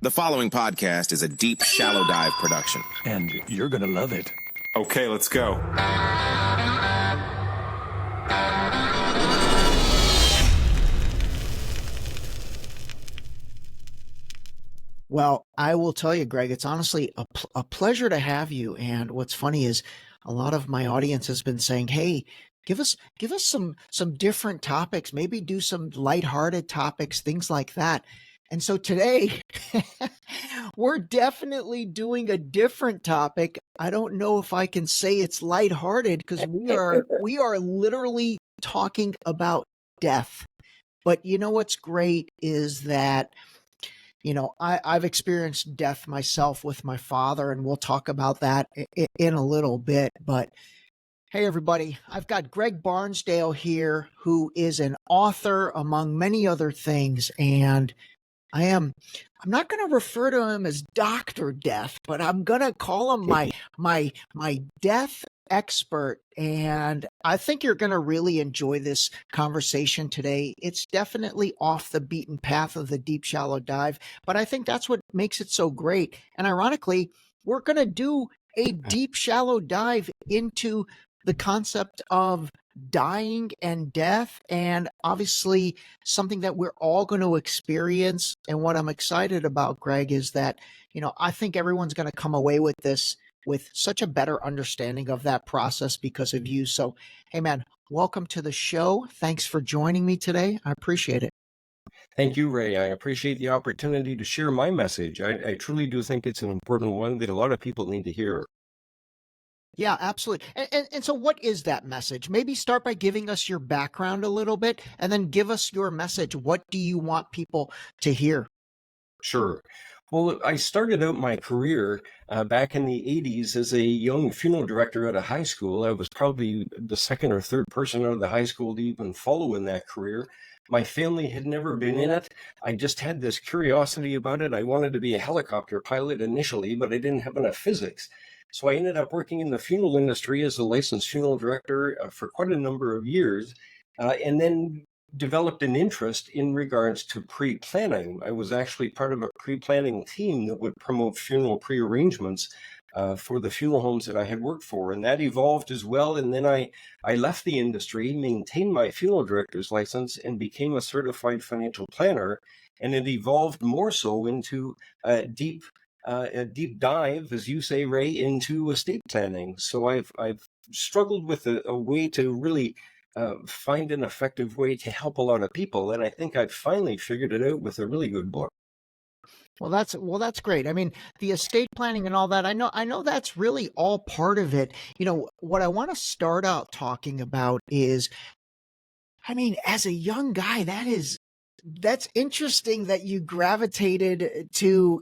The following podcast is a deep, shallow dive production. And you're going to love it. Okay, let's go. Well, I will tell you, Greg, it's honestly a pleasure to have you. And what's funny is a lot of my audience has been saying, hey, give us some different topics, maybe do some lighthearted topics, things like that. And so today we're definitely doing a different topic. I don't know if I can say it's lighthearted because we are literally talking about death. But you know what's great is that I've experienced death myself with my father, and we'll talk about that in a little bit. But hey, everybody, I've got Greg Barnsdale here, who is an author, among many other things. And I'm not going to refer to him as Dr. Death, but I'm going to call him my death expert. And I think you're going to really enjoy this conversation today. It's definitely off the beaten path of the deep, shallow dive, but I think that's what makes it so great. And ironically, we're going to do a deep, shallow dive into the concept of dying and death, and obviously something that we're all going to experience. And what I'm excited about, Greg, is that, I think everyone's going to come away with this with such a better understanding of that process because of you. So, hey man, welcome to the show. Thanks for joining me today. I appreciate it. Thank you, Ray. I appreciate the opportunity to share my message. I truly do think it's an important one that a lot of people need to hear. Yeah, absolutely. And so what is that message? Maybe start by giving us your background a little bit and then give us your message. What do you want people to hear? Sure. Well, I started out my career back in the 80s as a young funeral director at a high school. I was probably the second or third person out of the high school to even follow in that career. My family had never been in it. I just had this curiosity about it. I wanted to be a helicopter pilot initially, but I didn't have enough physics. So I ended up working in the funeral industry as a licensed funeral director for quite a number of years, and then developed an interest in regards to pre-planning. I was actually part of a pre-planning team that would promote funeral pre-arrangements for the funeral homes that I had worked for, and that evolved as well. And then I left the industry, maintained my funeral director's license, and became a certified financial planner. And it evolved more so into a deep dive, as you say, Ray, into estate planning. So I've struggled with a way to really find an effective way to help a lot of people, and I think I've finally figured it out with a really good book. Well, that's great. I mean, the estate planning and all that, I know that's really all part of it. What I want to start out talking about is, I mean, as a young guy, that's interesting that you gravitated to,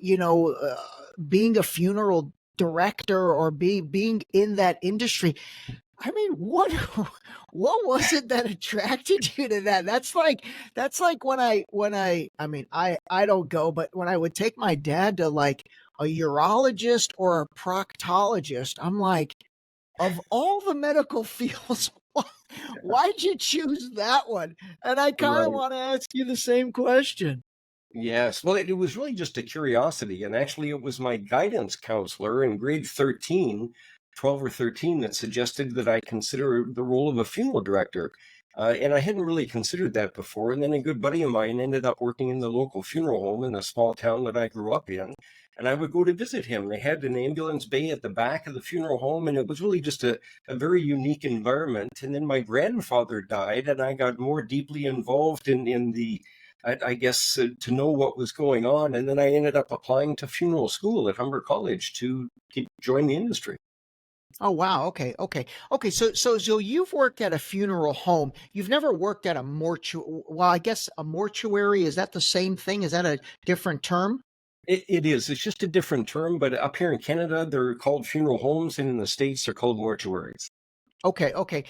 being a funeral director or being in that industry. I mean, what was it that attracted you to that? That's like when I don't go, but when I would take my dad to like a urologist or a proctologist, I'm like, of all the medical fields, why'd you choose that one? And I kind of want to ask you the same question. Yes. Well, it was really just a curiosity. And actually, it was my guidance counselor in grade 12 or 13, that suggested that I consider the role of a funeral director. And I hadn't really considered that before. And then a good buddy of mine ended up working in the local funeral home in a small town that I grew up in. And I would go to visit him. They had an ambulance bay at the back of the funeral home, and it was really just a very unique environment. And then my grandfather died, and I got more deeply involved in the, I guess, to know what was going on. And then I ended up applying to funeral school at Humber College to join the industry. Oh, wow. Okay. So you've worked at a funeral home. You've never worked at a mortuary. Well, I guess a mortuary, is that the same thing? Is that a different term? It is. It's just a different term, but up here in Canada, they're called funeral homes, and in the States, they're called mortuaries. Okay.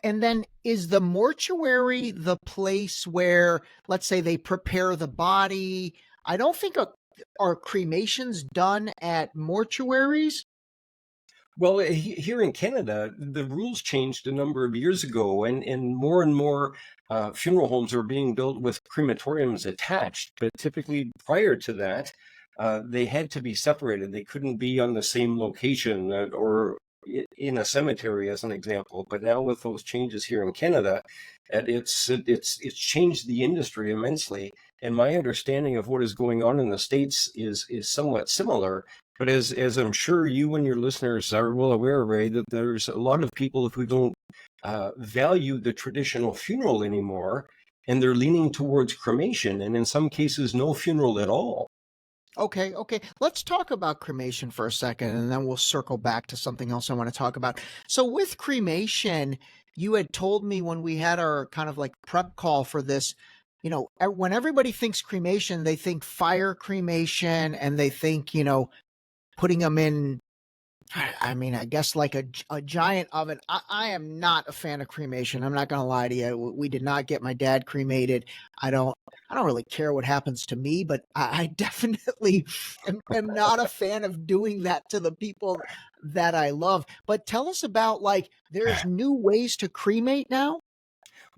And then is the mortuary the place where, let's say, they prepare the body? I don't think are cremations done at mortuaries? Well, here in Canada, the rules changed a number of years ago, and more funeral homes are being built with crematoriums attached. But typically prior to that, they had to be separated. They couldn't be on the same location or in a cemetery, as an example. But now with those changes here in Canada, it's changed the industry immensely. And my understanding of what is going on in the States is somewhat similar. But as I'm sure you and your listeners are well aware, Ray, that there's a lot of people who don't value the traditional funeral anymore, and they're leaning towards cremation, and in some cases, no funeral at all. Okay, okay. Let's talk about cremation for a second, and then we'll circle back to something else I want to talk about. So with cremation, you had told me when we had our kind of like prep call for this, when everybody thinks cremation, they think fire cremation, and they think, putting them in, I mean, I guess like a giant oven. I am not a fan of cremation. I'm not going to lie to you. We did not get my dad cremated. I don't really care what happens to me, but I definitely am not a fan of doing that to the people that I love. But tell us about, like, there's new ways to cremate now?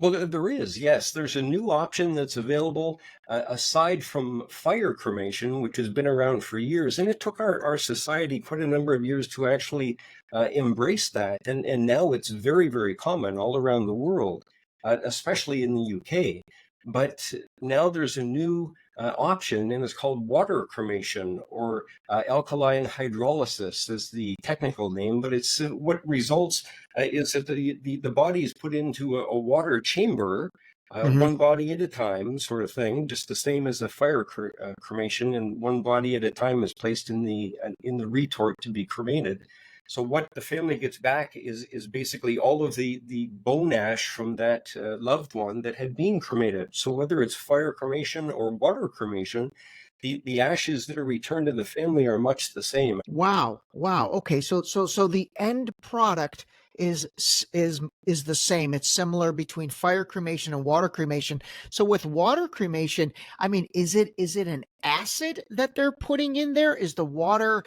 Well, there is, yes. There's a new option that's available aside from fire cremation, which has been around for years. And it took our society quite a number of years to actually embrace that. And now it's very, very common all around the world, especially in the UK. But now there's a new option, and it's called water cremation, or alkaline hydrolysis is the technical name. But it's what results is that the body is put into a water chamber, one body at a time, sort of thing, just the same as a fire cremation, and one body at a time is placed in the retort to be cremated. So what the family gets back is basically all of the bone ash from that loved one that had been cremated. So whether it's fire cremation or water cremation, the ashes that are returned to the family are much the same. Wow. Wow. Okay. So the end product is the same. It's similar between fire cremation and water cremation. So with water cremation, I mean, is it an acid that they're putting in there? Is the water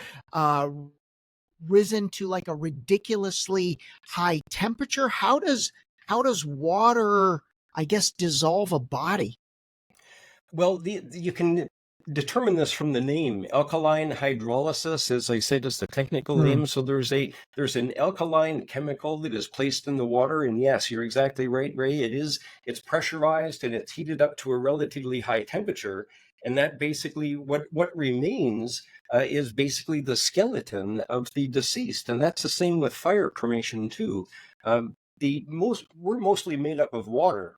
risen to like a ridiculously high temperature? How does water, I guess, dissolve a body? Well, you can determine this from the name. Alkaline hydrolysis, as I said, is the technical name. So there's an alkaline chemical that is placed in the water, and yes, you're exactly right, Ray. It's pressurized and it's heated up to a relatively high temperature, and that basically what remains is basically the skeleton of the deceased, and that's the same with fire cremation too. We're mostly made up of water.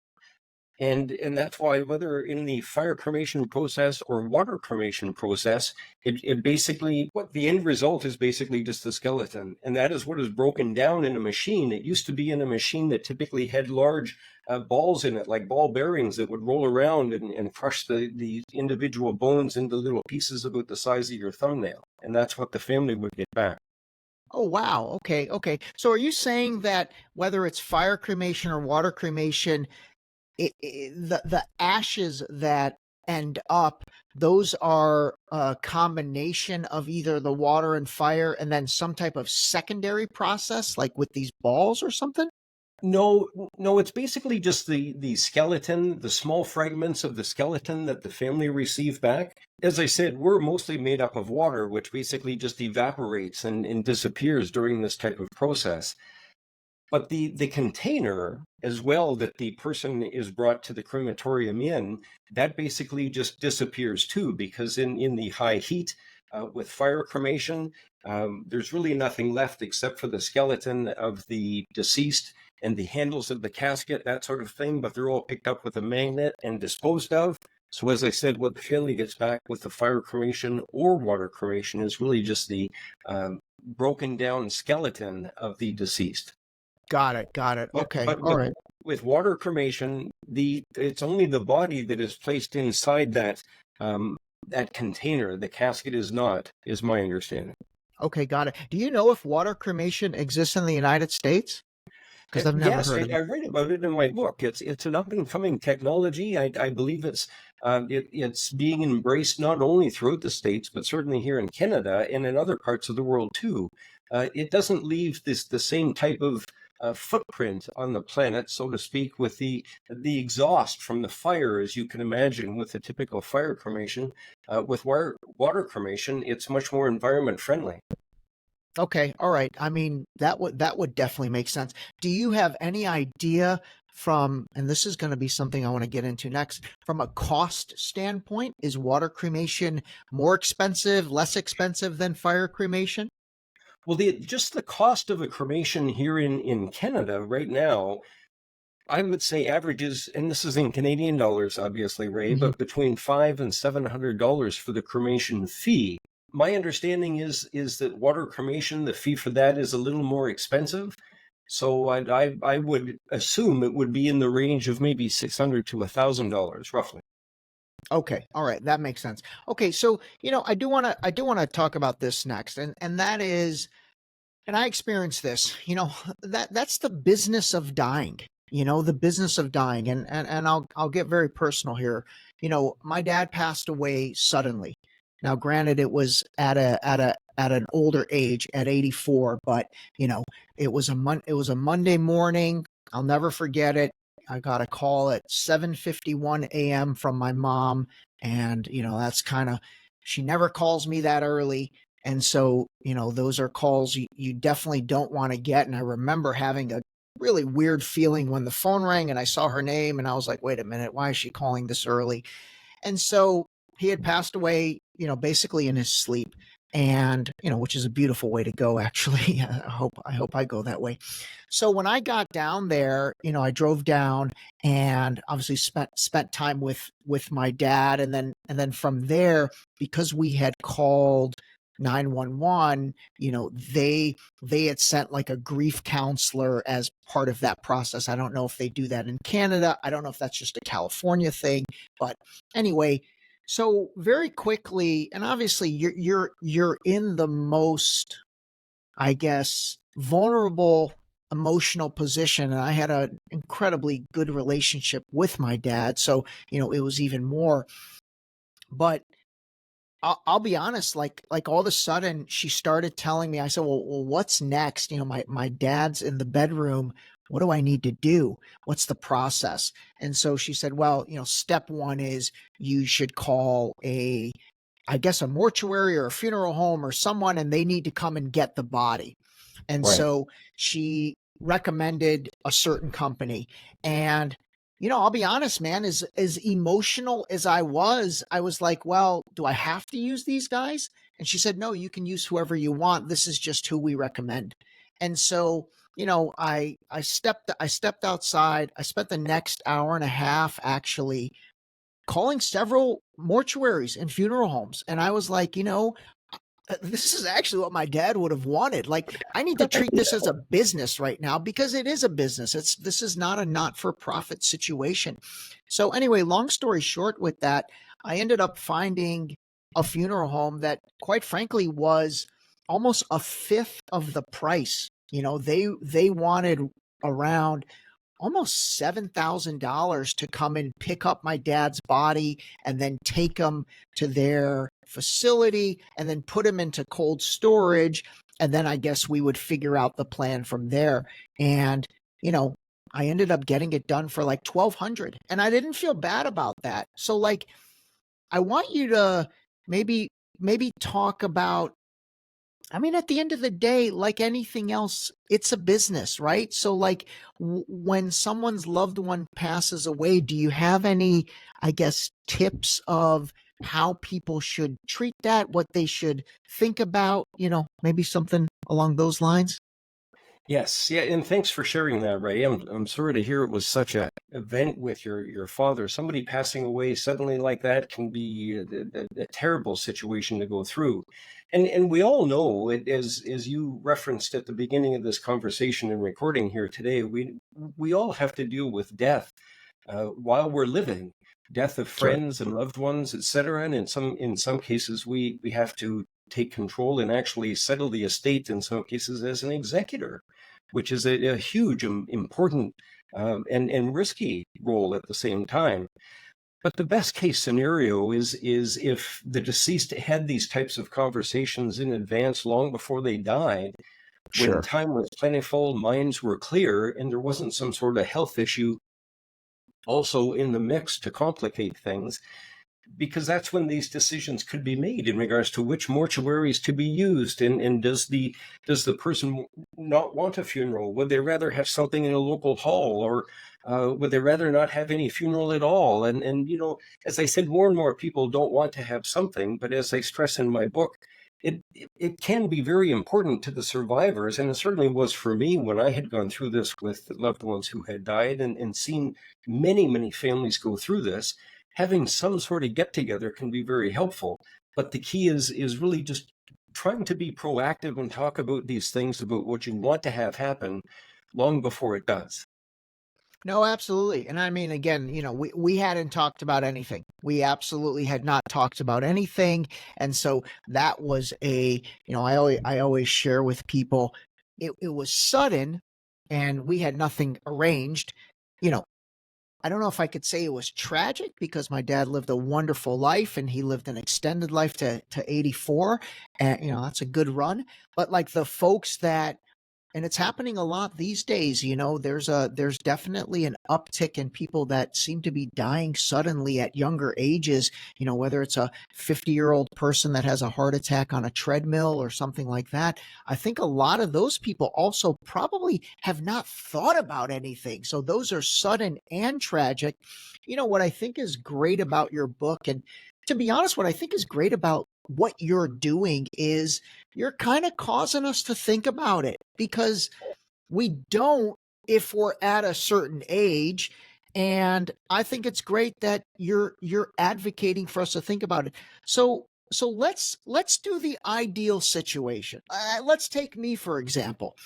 And that's why, whether in the fire cremation process or water cremation process, it basically, what the end result is basically just the skeleton. And that is what is broken down in a machine. It used to be in a machine that typically had large balls in it, like ball bearings that would roll around and crush the individual bones into little pieces about the size of your thumbnail. And that's what the family would get back. Oh, wow. Okay. Okay. So are you saying that whether it's fire cremation or water cremation, the ashes that end up, those are a combination of either the water and fire and then some type of secondary process, like with these balls or something? No, it's basically just the skeleton, the small fragments of the skeleton that the family receive back. As I said, we're mostly made up of water, which basically just evaporates and disappears during this type of process. But the container as well that the person is brought to the crematorium in, that basically just disappears too, because in the high heat with fire cremation, there's really nothing left except for the skeleton of the deceased and the handles of the casket, that sort of thing, but they're all picked up with a magnet and disposed of. So as I said, what the family gets back with the fire cremation or water cremation is really just the broken down skeleton of the deceased. Got it. Okay. All right. With water cremation, it's only the body that is placed inside that container. The casket is not, is my understanding. Okay, got it. Do you know if water cremation exists in the United States? Because I've never heard of it. I read about it in my book. It's an up and coming technology. I believe it's being embraced not only throughout the States, but certainly here in Canada and in other parts of the world too. It doesn't leave the same type of footprint on the planet, so to speak, with the exhaust from the fire, as you can imagine, with the typical fire cremation. With water cremation, it's much more environment friendly. Okay, all right. I mean, that would definitely make sense. Do you have any idea from, and this is going to be something I want to get into next, from a cost standpoint, is water cremation more expensive, less expensive than fire cremation? Well, just the cost of a cremation here in Canada right now, I would say averages, and this is in Canadian dollars, obviously, Ray, Mhm. but between $500 and $700 for the cremation fee. My understanding is that water cremation, the fee for that is a little more expensive. So I would assume it would be in the range of maybe $600 to $1,000, roughly. Okay, all right, that makes sense. Okay, so I do want to talk about this next, and that is, and I experienced this, that's the business of dying. The business of dying, and I'll get very personal here. My dad passed away suddenly. Now, granted, it was at an older age, at 84, but you know, it was a Monday morning. I'll never forget it. I got a call at 7:51 a.m. from my mom, and that's kind of, she never calls me that early. And so, those are calls you definitely don't want to get. And I remember having a really weird feeling when the phone rang and I saw her name, and I was like, wait a minute, why is she calling this early? And so he had passed away, basically in his sleep. And, which is a beautiful way to go, actually. I hope I go that way. So when I got down there, I drove down and obviously spent time with my dad. And then from there, because we had called 911, they had sent like a grief counselor as part of that process. I don't know if they do that in Canada. I don't know if that's just a California thing, but anyway, so very quickly, and obviously you're in the most, I guess, vulnerable emotional position. And I had an incredibly good relationship with my dad, so it was even more. But I'll be honest, like all of a sudden she started telling me. I said, well, what's next? My dad's in the bedroom. What do I need to do? What's the process? And so she said, well, step one is you should call I guess a mortuary or a funeral home or someone, and they need to come and get the body. And Right. so she recommended a certain company. And I'll be honest, man, as emotional as I was like, well, do I have to use these guys? And she said, no, you can use whoever you want. This is just who we recommend. And so, I stepped outside. I spent the next hour and a half actually calling several mortuaries and funeral homes. And I was like, this is actually what my dad would have wanted. Like, I need to treat this as a business right now, because it is a business. This is not a not-for-profit situation. So anyway, long story short with that, I ended up finding a funeral home that, quite frankly, was almost a fifth of the price. They wanted around almost $7,000 to come and pick up my dad's body and then take him to their facility and then put him into cold storage. And then I guess we would figure out the plan from there. And, I ended up getting it done for like 1,200, and I didn't feel bad about that. So like, I want you to maybe talk about, I mean, at the end of the day, like anything else, it's a business, right? So, like, when someone's loved one passes away, do you have any, I guess, tips of how people should treat that, what they should think about, maybe something along those lines? Yes, yeah, and thanks for sharing that, Ray. I'm sorry to hear it was such a event with your father. Somebody passing away suddenly like that can be a terrible situation to go through, and we all know it, as you referenced at the beginning of this conversation and recording here today. We all have to deal with death while we're living, death of Sure. friends and loved ones, etc. And in some cases, we have to take control and actually settle the estate in some cases as an executor, which is a huge, important, and risky role at the same time. But the best case scenario is if the deceased had these types of conversations in advance, long before they died, when Sure. time was plentiful, minds were clear, and there wasn't some sort of health issue also in the mix to complicate things, because that's when these decisions could be made in regards to which mortuaries to be used, and does the person not want a funeral? Would they rather have something in a local hall, or would they rather not have any funeral at all? And as I said, more and more people don't want to have something, but as I stress in my book, it can be very important to the survivors, and it certainly was for me when I had gone through this with loved ones who had died, and seen many families go through this. Having some sort of get together can be very helpful, but the key is really just trying to be proactive and talk about these things, about what you want to have happen, long before it does. No, absolutely. And I mean, again, we hadn't talked about anything. We absolutely had not talked about anything. And so that was I always share with people, it was sudden and we had nothing arranged. You know, I don't know if I could say it was tragic because my dad lived a wonderful life and he lived an extended life to 84. And, that's a good run. But like the folks that, and it's happening a lot these days, there's definitely an uptick in people that seem to be dying suddenly at younger ages, whether it's a 50-year-old person that has a heart attack on a treadmill or something like that. I think a lot of those people also probably have not thought about anything. So those are sudden and tragic. What I think is great about your book, and to be honest, what I think is great about what you're doing is you're kind of causing us to think about it, because we don't if we're at a certain age. And I think it's great that you're advocating for us to think about it. So let's do the ideal situation. Let's take me for example.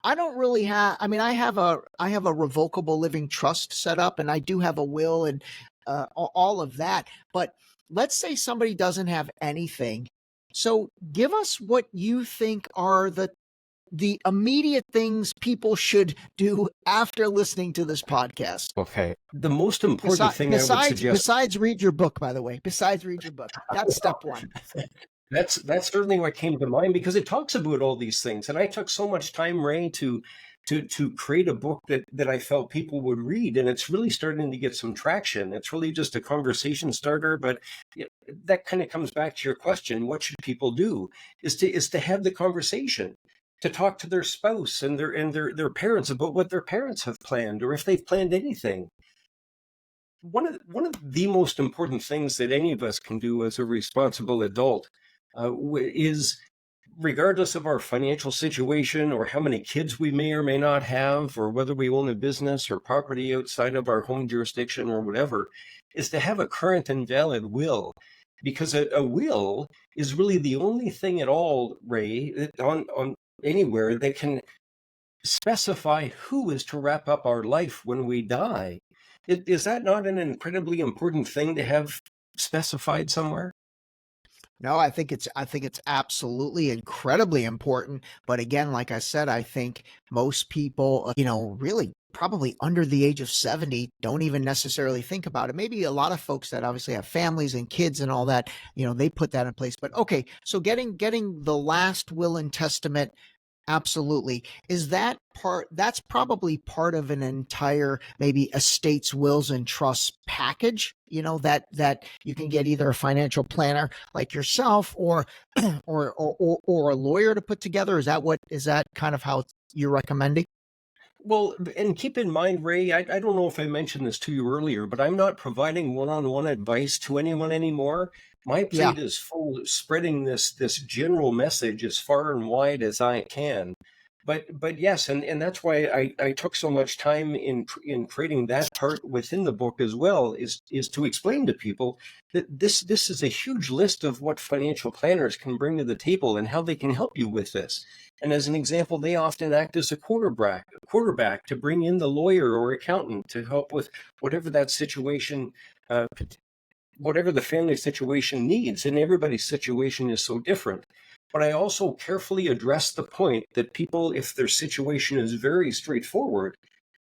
I don't really have, I mean, I have a revocable living trust set up, and I do have a will and all of that. But let's say somebody doesn't have anything. So give us what you think are the immediate things people should do after listening to this podcast. Okay. The most important thing I would suggest. Besides read your book, by the way. Besides read your book. That's step one. That's certainly what came to mind, because it talks about all these things. And I took so much time, Ray, to create a book that I felt people would read, and it's really starting to get some traction. It's really just a conversation starter, but that kind of comes back to your question: what should people do? Is to have the conversation, to talk to their spouse and their parents about what their parents have planned, or if they've planned anything. One of the most important things that any of us can do as a responsible adult is, regardless of our financial situation or how many kids we may or may not have, or whether we own a business or property outside of our home jurisdiction or whatever, is to have a current and valid will. Because a will is really the only thing at all, Ray, on anywhere that can specify who is to wrap up our life when we die. Is that not an incredibly important thing to have specified somewhere? No, I think it's absolutely incredibly important. But again, like I said, I think most people, really probably under the age of 70 don't even necessarily think about it. Maybe a lot of folks that obviously have families and kids and all that, they put that in place. But okay, so getting the last will and testament. Absolutely. Is that that's probably part of an entire maybe estates, wills, and trusts package, that you can get either a financial planner like yourself or or a lawyer to put together? Is that kind of how you're recommending? Well, and keep in mind, Ray, I don't know if I mentioned this to you earlier, but I'm not providing one-on-one advice to anyone anymore. My Yeah. plate is full of spreading this general message as far and wide as I can. But yes, and that's why I took so much time in creating that part within the book as well, is to explain to people that this is a huge list of what financial planners can bring to the table and how they can help you with this. And as an example, they often act as a quarterback to bring in the lawyer or accountant to help with whatever that situation, whatever the family situation needs. And everybody's situation is so different. But I also carefully address the point that people, if their situation is very straightforward,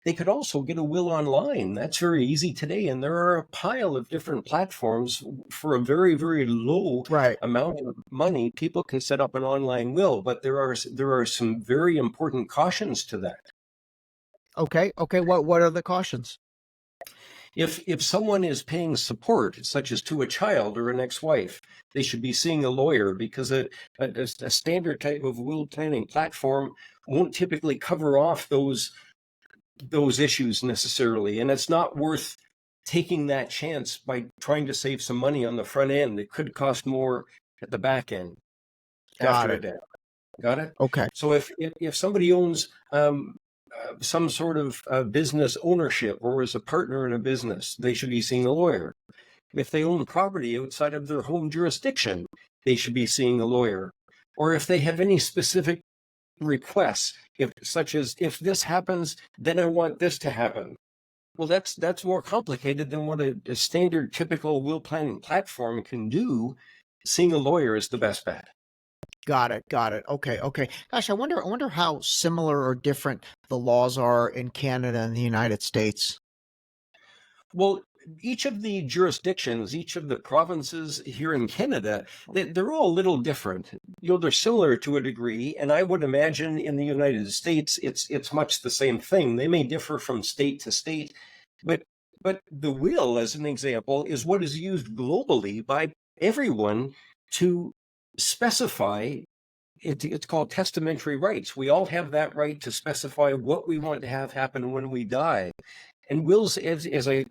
They could also get a will online. That's very easy today. And there are a pile of different platforms for a very, very low Right. amount of money. People can set up an online will, but there are some very important cautions to that. Okay. Okay. What are the cautions? If someone is paying support, such as to a child or an ex-wife, they should be seeing a lawyer, because a standard type of will planning platform won't typically cover off those issues necessarily, and it's not worth taking that chance by trying to save some money on the front end. It could cost more at the back end Got after a it. death. Got it? Okay. So if somebody owns some sort of business ownership or is a partner in a business, they should be seeing a lawyer. If they own property outside of their home jurisdiction, they should be seeing a lawyer. Or if they have any specific requests, such as, if this happens, then I want this to happen. Well, that's more complicated than what a standard typical will planning platform can do. Seeing a lawyer is the best bet. Got it. Got it. Okay. Okay. Gosh, I wonder how similar or different the laws are in Canada and the United States. Well, each of the jurisdictions, each of the provinces here in Canada, they're all a little different. They're similar to a degree, and I would imagine in the United States, it's much the same thing. They may differ from state to state, but the will, as an example, is what is used globally by everyone to specify. It's called testamentary rights. We all have that right to specify what we want to have happen when we die. And wills, as I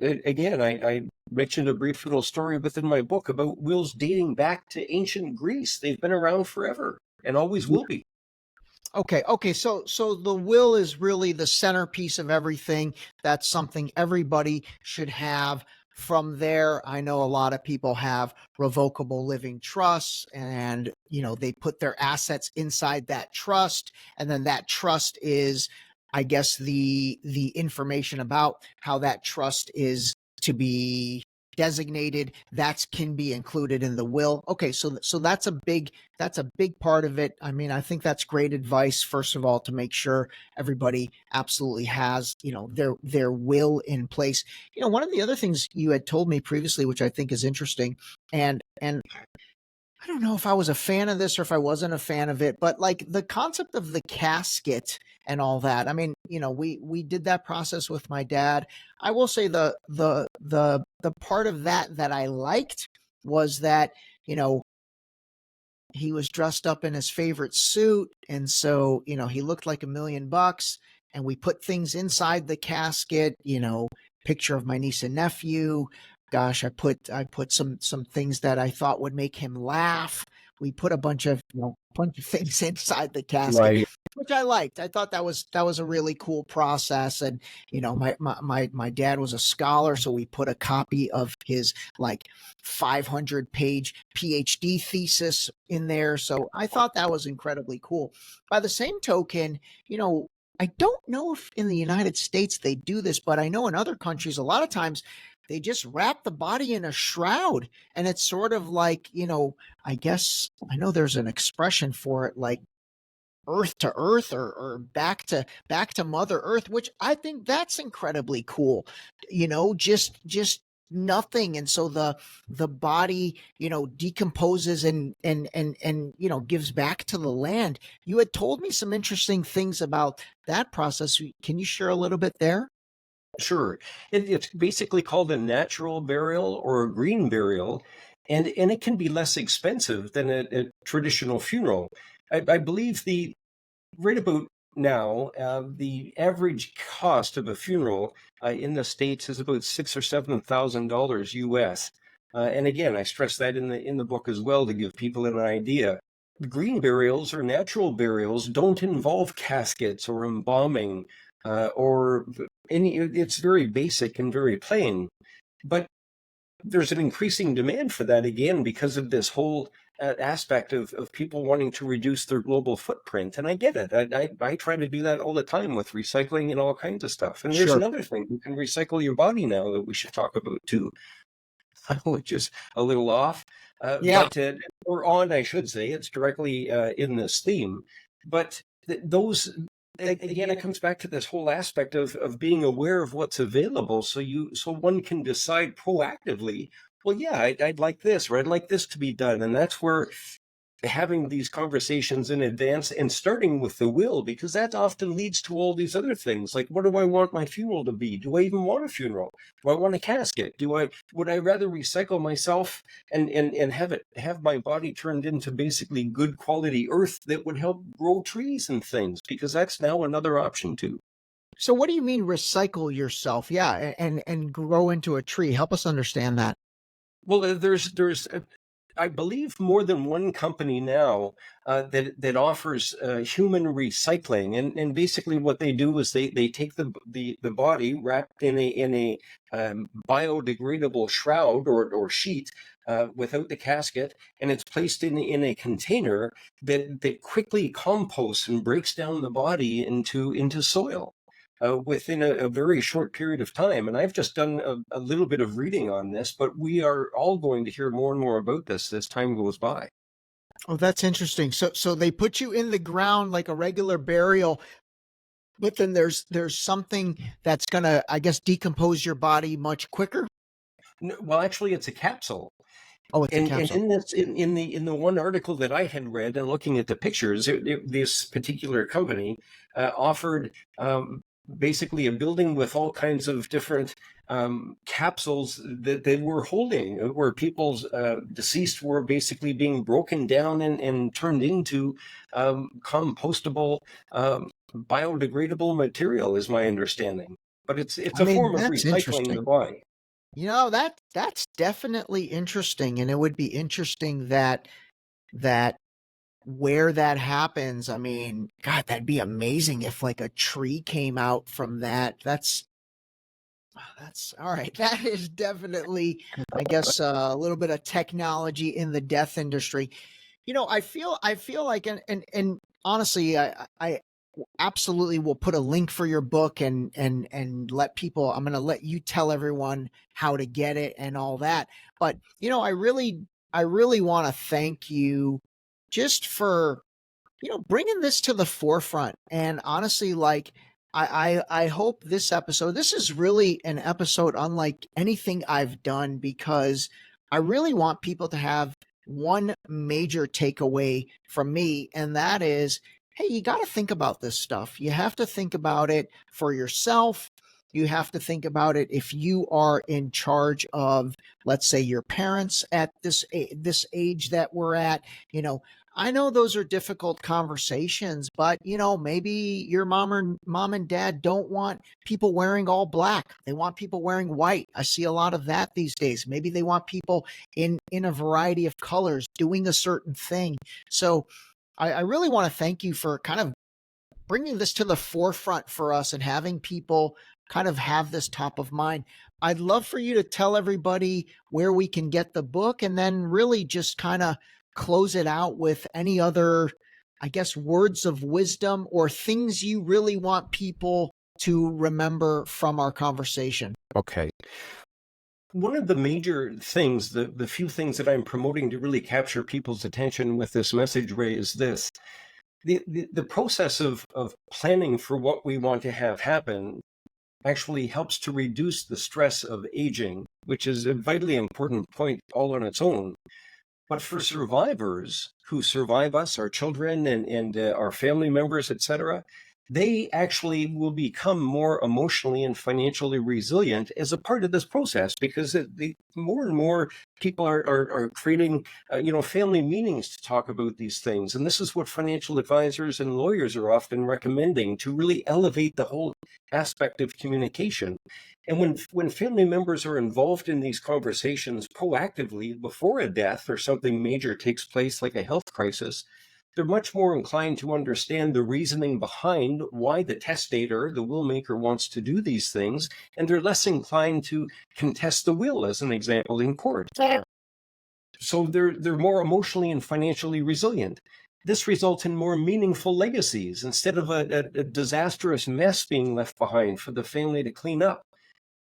mentioned a brief little story within my book about wills dating back to ancient Greece. They've been around forever and always will be. Okay. Okay. So the will is really the centerpiece of everything. That's something everybody should have. From there, I know a lot of people have revocable living trusts, and they put their assets inside that trust, and then that trust is, I guess, the information about how that trust is to be designated, that can be included in the will. Okay, so that's a big part of it. I mean, I think that's great advice, first of all, to make sure everybody absolutely has their will in place. One of the other things you had told me previously, which I think is interesting, and I don't know if I was a fan of this or if I wasn't a fan of it, but like the concept of the casket and all that. I mean, we did that process with my dad. I will say the part of that I liked was that, he was dressed up in his favorite suit, and so, he looked like $1,000,000, and we put things inside the casket, picture of my niece and nephew. Gosh, I put some things that I thought would make him laugh. We put a bunch of things inside the casket, Right. which I liked. I thought that was a really cool process. And my dad was a scholar, so we put a copy of his 500-page PhD thesis in there. So I thought that was incredibly cool. By the same token, I don't know if in the United States they do this, but I know in other countries, a lot of times they just wrap the body in a shroud, and it's sort of like, I guess, I know there's an expression for it, like earth to earth, or back to Mother Earth, which I think that's incredibly cool. Just nothing. And so the body, decomposes and gives back to the land. You had told me some interesting things about that process. Can you share a little bit there? Sure. It's basically called a natural burial or a green burial, and it can be less expensive than a traditional funeral. I believe right about now, the average cost of a funeral in the States is about $6,000 or $7,000 US. And again, I stress that in the book as well to give people an idea. Green burials or natural burials don't involve caskets or embalming or any. It's very basic and very plain, but there's an increasing demand for that again because of this whole aspect of people wanting to reduce their global footprint. And I get it. I try to do that all the time with recycling and all kinds of stuff. And there's Sure. another thing, you can recycle your body now that we should talk about too, which is a little off. Yeah. Or on, I should say. It's directly in this theme. But those again, it comes back to this whole aspect of being aware of what's available, so one can decide proactively, well, yeah, I'd like this, or I'd like this to be done. And that's where having these conversations in advance and starting with the will, because that often leads to all these other things. Like, what do I want my funeral to be? Do I even want a funeral? Do I want a casket? Would I rather recycle myself and have my body turned into basically good quality earth that would help grow trees and things? Because that's now another option too. So what do you mean recycle yourself? Yeah, and grow into a tree. Help us understand that. Well, there's I believe more than one company now that offers human recycling, and basically what they do is they take the body wrapped in a biodegradable shroud or sheet without the casket, and it's placed in a container that quickly composts and breaks down the body into soil. Within a very short period of time. And I've just done a little bit of reading on this, but we are all going to hear more and more about this as time goes by. Oh, that's interesting. So they put you in the ground like a regular burial, but then there's something that's gonna, I guess, decompose your body much quicker. No, well, actually, it's a capsule. Oh, it's a And capsule. in this, in the one article that I had read and looking at the pictures, this particular company offered basically a building with all kinds of different capsules that they were holding, where people's deceased were basically being broken down and turned into compostable, biodegradable material, is my understanding. But it's I a mean, form of that's recycling interesting. the body. That's definitely interesting, and it would be interesting that where that happens. I mean, God, that'd be amazing if like a tree came out from that. That's all right. That is definitely, I guess, a little bit of technology in the death industry. I feel like, and honestly, I absolutely will put a link for your book and let people. I'm going to let you tell everyone how to get it and all that. But I really want to thank you just for bringing this to the forefront. And honestly, like I hope this is really an episode unlike anything I've done, because I really want people to have one major takeaway from me, and that is, hey, you got to think about this stuff. You have to think about it for yourself. You have to think about it if you are in charge of, let's say, your parents at this age that we're at. You know, I know those are difficult conversations, but maybe your mom and dad don't want people wearing all black. They want people wearing white. I see a lot of that these days. Maybe they want people in a variety of colors doing a certain thing. So I really want to thank you for kind of bringing this to the forefront for us and having people kind of have this top of mind. I'd love for you to tell everybody where we can get the book, and then really just kind of close it out with any other, I guess, words of wisdom or things you really want people to remember from our conversation. Okay. One of the major things, the few things that I'm promoting to really capture people's attention with this message, Ray, is this. The process of planning for what we want to have happen actually helps to reduce the stress of aging, which is a vitally important point all on its own. But for survivors who survive us, our children and our family members, etc., they actually will become more emotionally and financially resilient as a part of this process, because more and more people are creating, family meetings to talk about these things. And this is what financial advisors and lawyers are often recommending to really elevate the whole aspect of communication. And when family members are involved in these conversations proactively before a death or something major takes place, like a health crisis, they're much more inclined to understand the reasoning behind why the testator, the will maker, wants to do these things, and they're less inclined to contest the will, as an example, in court. So they're more emotionally and financially resilient. This results in more meaningful legacies instead of a disastrous mess being left behind for the family to clean up.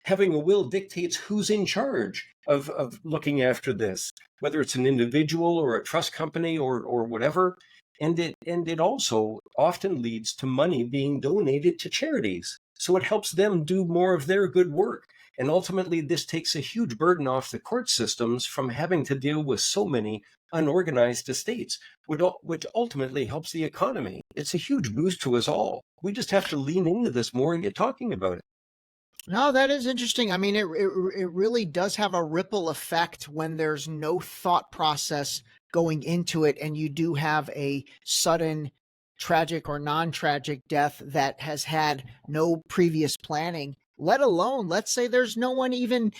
Having a will dictates who's in charge of looking after this, whether it's an individual or a trust company or whatever. And it also often leads to money being donated to charities. So it helps them do more of their good work. And ultimately, this takes a huge burden off the court systems from having to deal with so many unorganized estates, which ultimately helps the economy. It's a huge boost to us all. We just have to lean into this more and get talking about it. No, that is interesting. I mean, it really does have a ripple effect when there's no thought process going into it, and you do have a sudden tragic or non-tragic death that has had no previous planning, let alone, let's say there's no one even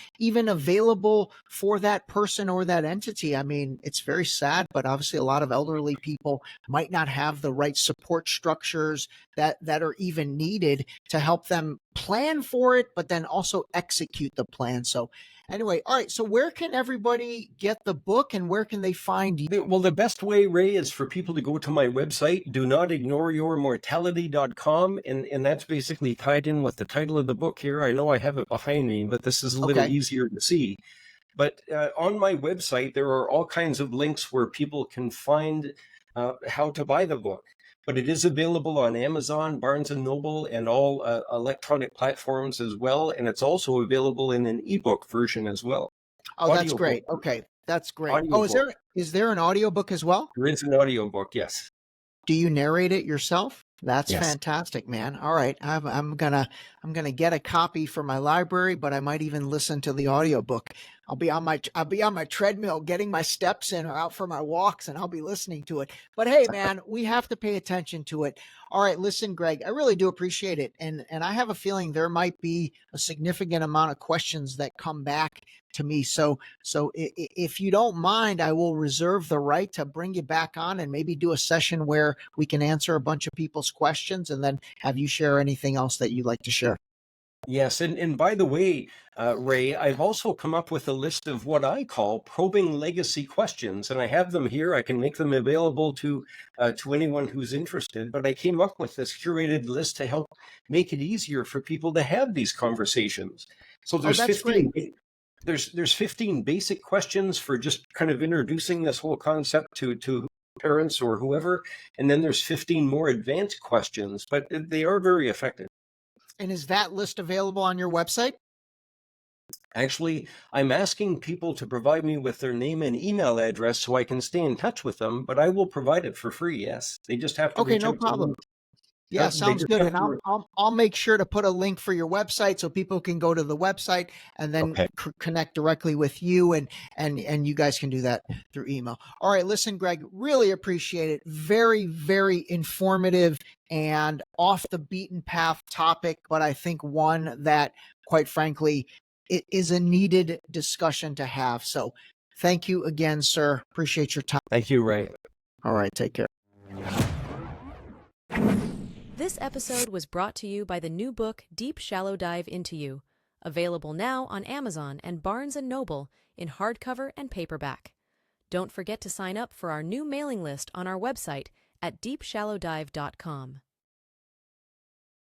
available for that person or that entity. I mean, it's very sad, but obviously a lot of elderly people might not have the right support structures that are even needed to help them plan for it, but then also execute the plan. So anyway, all right. So where can everybody get the book, and where can they find you? Well, the best way, Ray, is for people to go to my website, donotignoreyourmortality.com. And that's basically tied in with the title of the book here. I know I have it behind me, but this is a little easier to see. But on my website, there are all kinds of links where people can find how to buy the book. But it is available on Amazon, Barnes & Noble, and all electronic platforms as well. And it's also available in an ebook version as well. Oh, that's great. Okay, that's great. Oh, is there an audiobook as well? There is an audiobook, yes. Do you narrate it yourself? That's Yes. fantastic, man. All right. I'm gonna get a copy for my library, but I might even listen to the audiobook. I'll be on my treadmill getting my steps in, or out for my walks, and I'll be listening to it. But hey, man, we have to pay attention to it. All right, listen, Greg, I really do appreciate it. And I have a feeling there might be a significant amount of questions that come back to me. So if you don't mind, I will reserve the right to bring you back on and maybe do a session where we can answer a bunch of people's questions, and then have you share anything else that you'd like to share. Yes, and by the way, Ray, I've also come up with a list of what I call probing legacy questions, and I have them here. I can make them available to anyone who's interested. But I came up with this curated list to help make it easier for people to have these conversations. So there's 15. Great. There's 15 basic questions for just kind of introducing this whole concept to parents or whoever, and then there's 15 more advanced questions, but they are very effective. And is that list available on your website? Actually, I'm asking people to provide me with their name and email address so I can stay in touch with them, but I will provide it for free, yes. They just have to reach out problem. to me. Yeah, sounds good. And I'll make sure to put a link for your website so people can go to the website and then connect directly with you, and you guys can do that through email. All right, listen, Greg, really appreciate it. Very, very informative and off the beaten path topic, but I think one that, quite frankly, it is a needed discussion to have. So thank you again, sir. Appreciate your time. Thank you, Ray. All right, take care. This episode was brought to you by the new book, Deep Shallow Dive Into You, available now on Amazon and Barnes & Noble in hardcover and paperback. Don't forget to sign up for our new mailing list on our website at deepshallowdive.com.